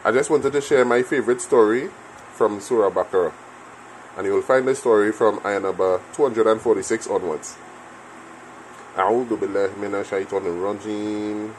I just wanted to share my favorite story from Surah Al-Baqarah. And you will find the story from ayah number 246 onwards. أعوذ بالله من الشيطان الرجيم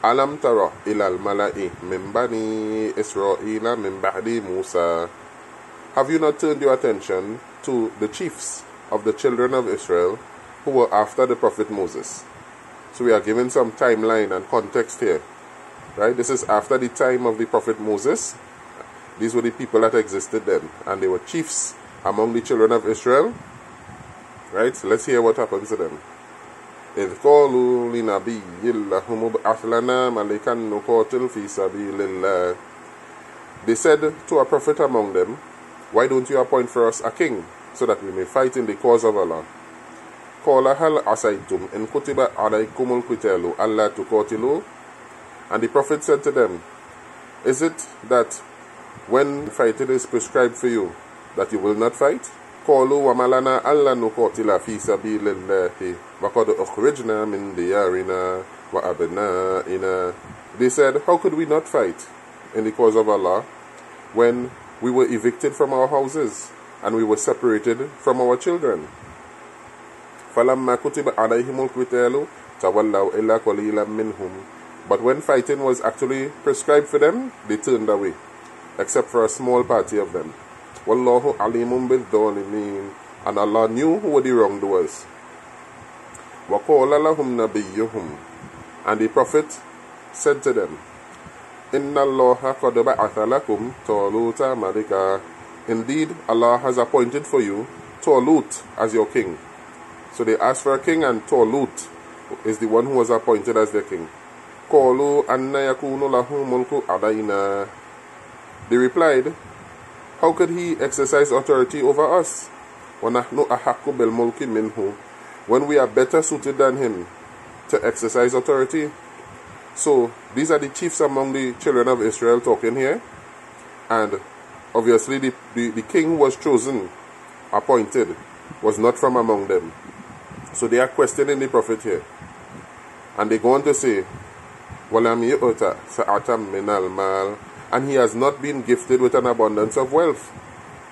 ألم تر إلى الملأ من بني إسرائيل من بعد موسى. Have you not turned your attention to the chiefs of the children of Israel who were after the prophet Moses? So we are given some timeline and context here. Right? This is after the time of the prophet Moses. These were the people that existed then, and they were chiefs among the children of Israel. Right? So let's hear what happens to them. إِذْ قَالُوا لِنَبِيٍّ لَهُمُ ابْعَثْ لَنَا مَلِكًا نُقَاتِلْ فِي سَبِيلِ اللَّهِ. They said to a prophet among them, why don't you appoint for us a king, so that we may fight in the cause of Allah? قَالَ هَلْ عَسَيْتُمْ إِن كُتِبَ عَلَيْكُمُ الْقِتَالُ أَلَّا تُقَاتِلُوا. And the prophet said to them, is it that when fighting is prescribed for you, that you will not fight? قَالُوا وَمَا لَنَا أَلَّا نُقَاتِلَ فِي سَبِيلِ اللَّهِ وَقَدْ أُخْرِجْنَا مِنْ دِيَارِنَا وَأَبْنَائِنَا. They said, how could we not fight in the cause of Allah when we were evicted from our houses and we were separated from our children? فَلَمَّا كُتِبَ عَلَيْهِمُ الْقِتَالُ تَوَلَّوْا إِلَّا قَلِيلًا مِّنْهُمْ. But when fighting was actually prescribed for them, they turned away, except for a small party of them. وَاللَّهُ عَلِيمٌ بِالظَّالِمِينَ. And Allah knew who were the wrongdoers. وَقَالَ لَهُمْ نَبِيُّهُمْ. And the prophet said to them, إِنَّ اللَّهَ قَدْ بَعَثَ لَكُمْ طَالُوتَ مَلِكًا. Indeed, Allah has appointed for you Talut as your king. So they asked for a king, and Talut is the one who was appointed as their king. قَالُوا أَنَّ يَكُونُ لَهُ مُلْكُ عَلَيْنَا. They replied, how could he exercise authority over us? وَنَحْنُ أَحَقُّ بِالْمُلْكِ مِنْهُ. When we are better suited than him to exercise authority. So these are the chiefs among the children of Israel talking here. And obviously the king who was chosen, appointed, was not from among them. So they are questioning the prophet here. And they go on to say, وَلَمْ يُؤْتَ سَعَةً مِنَ الْمَالِ. And he has not been gifted with an abundance of wealth.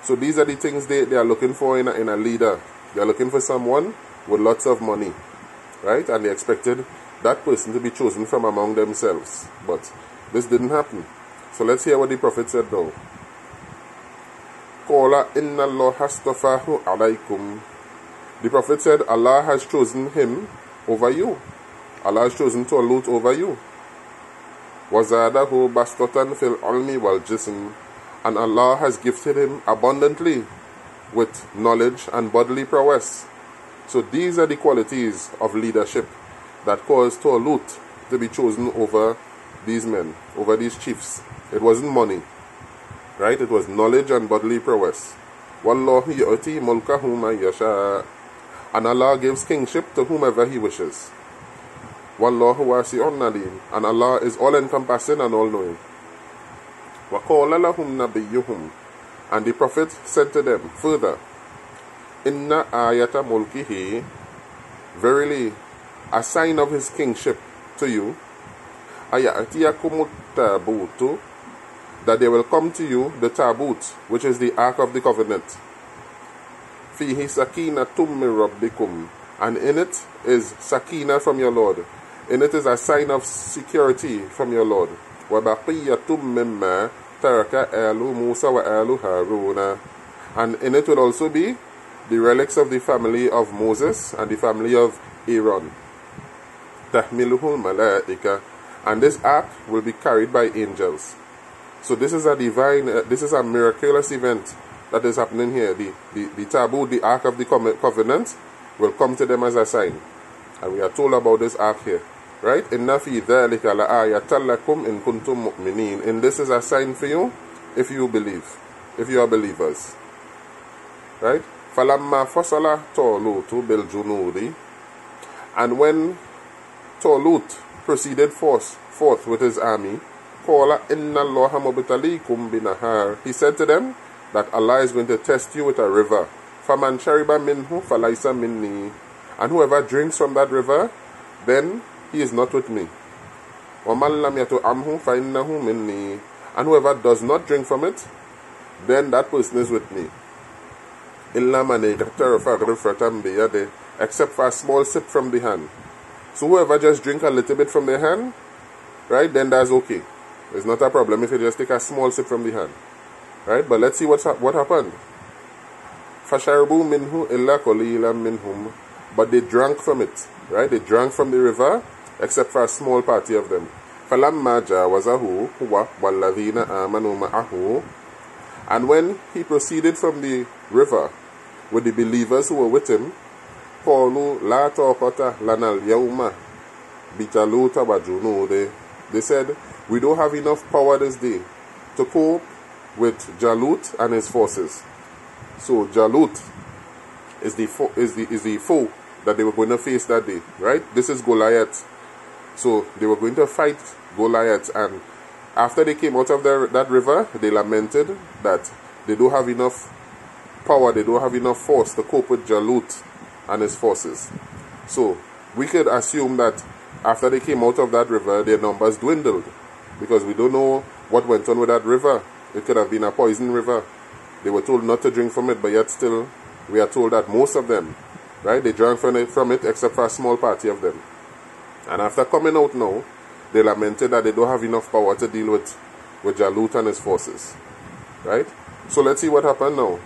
So these are the things they are looking for in a leader. They are looking for someone with lots of money. Right? And they expected that person to be chosen from among themselves. But this didn't happen. So let's hear what the prophet said now. قَالَ إِنَّ اللَّهَ اسْتَفَاهُ عَلَيْكُمْ. The prophet said, Allah has chosen him over you. Allah has chosen Talut over you. وَزَادَهُ بَسْطَةً فِي الْعِلْمِ وَالْجِسْمِ. And Allah has gifted him abundantly with knowledge and bodily prowess. So these are the qualities of leadership that caused Talut to be chosen over these men, over these chiefs. It wasn't money, right? It was knowledge and bodily prowess. وَاللَّهُ يُؤْتِي مُلْكَهُ مَن يَشَاءُ. And Allah gives kingship to whomever he wishes. وَاللَّهُ وَاسِعٌ عَلِيمٌ. And Allah is all-encompassing and all-knowing. وَقَالَ لَهُمْ نَبِيُّهُمْ. And the prophet said to them further, إِنَّ آيَةَ مُلْكِهِ. Verily, a sign of his kingship to you, أَيَأْتِيَكُمُ التَّابُوتُ. That there will come to you the Tabut, which is the Ark of the Covenant. فِيهِ سَكِينَةٌ مِّن رَبِّكُمْ. And in it is sakina from your Lord. In it is a sign of security from your Lord. وَبَقِيَّةٌ مِّمَّا تَرَكَ آلُ مُوسَى وَآلُ هَارُونَ. And in it will also be the relics of the family of Moses and the family of Aaron. تَحْمِلُهُ الْمَلَائِكَةُ. And this ark will be carried by angels. So this is a divine, this is a miraculous event that is happening here. The taboo, the Ark of the Covenant, will come to them as a sign. And we are told about this ark here. Right? إِنَّ فِي ذَلِكَ لَآيَةً لَكُمْ إِن كُنْتُم مُؤْمِنِينَ. And this is a sign for you if you believe, if you are believers. Right? فَلَمَّا فَصَلَ طَالُوتُ بِالْجُنُودِ. And when Talut proceeded forth with his army, قَالَ إِنَّ اللَّهَ مُبْتَلِيكُمْ بِنَهَارٍ. He said to them that Allah is going to test you with a river. فَمَنْ شَرِبَ مِنْهُ فَلَيْسَ مِنِّي. And whoever drinks from that river, then he is not with me. وَمَنْ لَمْ يَطْعَمْهُ فَإِنَّهُ مِنِّي. And whoever does not drink from it, then that person is with me. إِلَّا مَنِ اغْتَرَفَ غِرْفَةً بِيَدِهِ, except for a small sip from the hand. So whoever just drink a little bit from their hand, right, then that's okay. It's not a problem if you just take a small sip from the hand. Right, but let's see what happened. فَشَرْبُوا مِنْهُ إِلَّا قَلِيلًا مِنْهُمْ. But they drank from it. Right, they drank from the river, except for a small party of them. فَلَمَّا جَاوَزَهُ هُوَ وَالَّذِينَ آمَنُوا مَعَهُ. And when he proceeded from the river with the believers who were with him, قَالُوا لَا طَاقَةَ لَنَا الْيَوْمَ بِجَالُوتَ وَجُنُودِهِ. They said, we don't have enough power this day to cope with Jalut and his forces. So Jalut is the foe that they were going to face that day, right? This is Goliath. So they were going to fight Goliath, and after they came out of that river, they lamented that they don't have enough power, they don't have enough force to cope with Jalut and his forces. So we could assume that after they came out of that river, their numbers dwindled, because we don't know what went on with that river. It could have been a poison river. They were told not to drink from it, but yet still we are told that most of them, right, they drank from it except for a small party of them. And after coming out now, they lamented that they don't have enough power to deal with Jalut and his forces. Right? So let's see what happened now.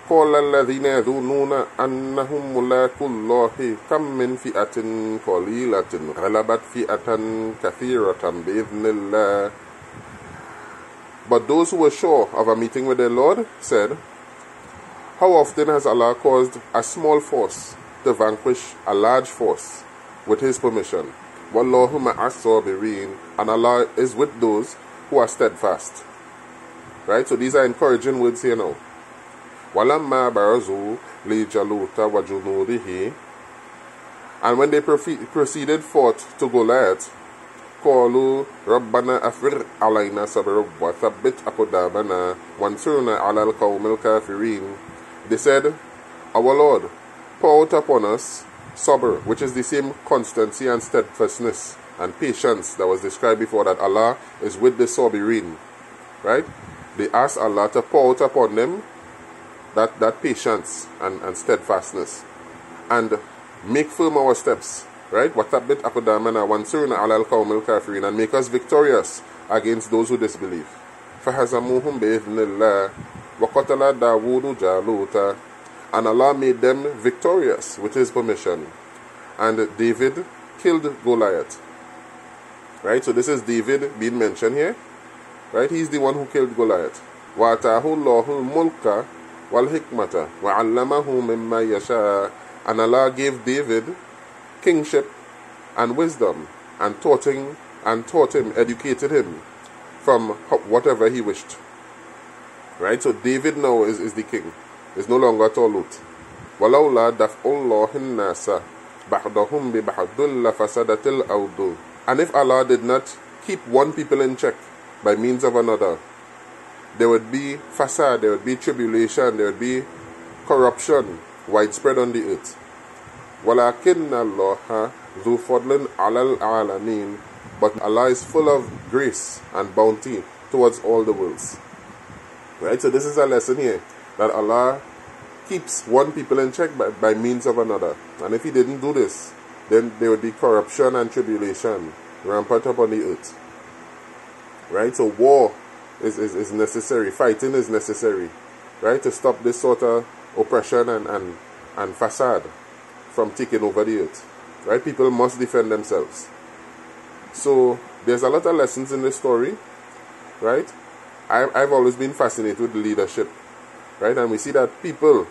قَالَ الَّذِينَ يَظُنُّونَ أَنَّهُمْ مُلَاقُو اللَّهِ كَمْ مِنْ فِئَةٍ قَلِيلَةٍ غَلَبَتْ فِئَةً كَثِيرَةً بِإِذْنِ اللَّهِ. But those who were sure of a meeting with their Lord said, how often has Allah caused a small force to vanquish a large force with His permission? وَاللَّهُ مَعَ الصَّابِرِينَ. And Allah is with those who are steadfast. Right? So these are encouraging words here now. وَلَمَّا بَرَزُوا لِجَالُوتَ وَجُنُودِهِ. And when they proceeded forth to Goliath, قَالُوا رَبَّنَا أَفْرِغْ عَلَيْنَا صَبْرًا وَثَبِّتْ أَقْدَامَنَا وَانصُرْنَا عَلَى الْقَوْمِ الْكَافِرِينَ. They said, our Lord, pour out upon us sabr, which is the same constancy and steadfastness and patience that was described before, that Allah is with the sabirin. Right? They asked Allah to pour out upon them that patience and steadfastness, and make firm our steps, right? وَثَبِّتْ أَقْدَامَنَا وَانصُرْنَا عَلَى الْقَوْمِ الْكَافِرِينَ. And make us victorious against those who disbelieve. فَهَزَمُوهُمْ بِإِذْنِ اللَّهِ وَقَتَلَ دَاوُودُ جَالُوتَ. And Allah made them victorious with His permission. And David killed Goliath. Right? So this is David being mentioned here. Right? He's the one who killed Goliath. وَأَتَاهُ اللَّهُ الْمُلْكَ وَالْحِكْمَةَ وَعَلَّمَهُ مِمَّا يَشَاءُ. And Allah gave David kingship and wisdom, and taught him, educated him from whatever he wished. Right? So David now is the king. It's no longer Talut. وَلَوْلَا دَفْعُ اللَّهِ النَّاسَ بَعْضَهُمْ بِبَعْضٍ لَفَسَدَتِ الْأَرْضُ. And if Allah did not keep one people in check by means of another, there would be fasad, there would be tribulation, there would be corruption widespread on the earth. وَلَكِنَّ اللَّهَ ذُو فَضْلٍ عَلَى الْعَالَمِينَ. But Allah is full of grace and bounty towards all the worlds. Right? So this is a lesson here, that Allah keeps one people in check by means of another. And if He didn't do this, then there would be corruption and tribulation rampant upon the earth. Right? So war is necessary. Fighting is necessary. Right? To stop this sort of oppression and fasad from taking over the earth. Right? People must defend themselves. So there's a lot of lessons in this story. Right? I've always been fascinated with leadership. Right? And we see that people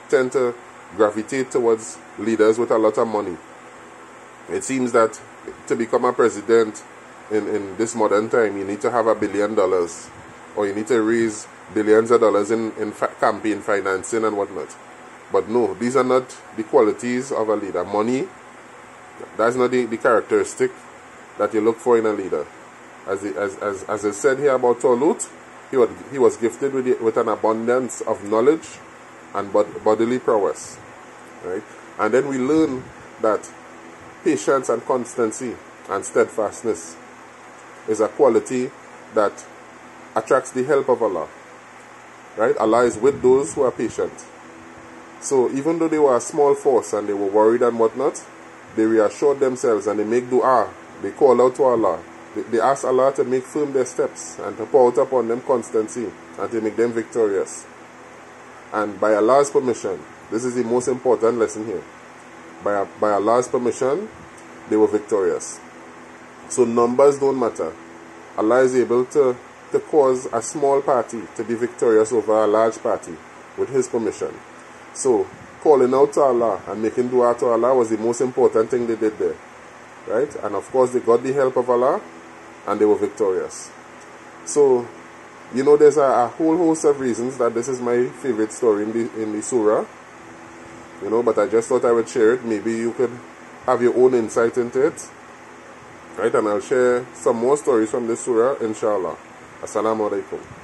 tend to gravitate towards leaders with a lot of money. It seems that to become a president in this modern time, you need to have $1 billion, or you need to raise billions of dollars in campaign financing and whatnot. But no, these are not the qualities of a leader. Money, that's not the characteristic that you look for in a leader. As it said here about Talut, he was gifted with an abundance of knowledge and bodily prowess. Right? And then we learn that patience and constancy and steadfastness is a quality that attracts the help of Allah. Right? Allah is with those who are patient. So even though they were a small force and they were worried and whatnot, they reassured themselves and they make dua. They call out to Allah. They ask Allah to make firm their steps and to pour out upon them constancy and to make them victorious. And by Allah's permission, this is the most important lesson here. By Allah's permission, they were victorious. So numbers don't matter. Allah is able to cause a small party to be victorious over a large party with His permission. So calling out to Allah and making dua to Allah was the most important thing they did there. Right? And of course they got the help of Allah and they were victorious. So, you know, there's a whole host of reasons that this is my favorite story in the surah. You know, but I just thought I would share it. Maybe you could have your own insight into it. Right? And I'll share some more stories from this surah, inshallah. Assalamu alaikum.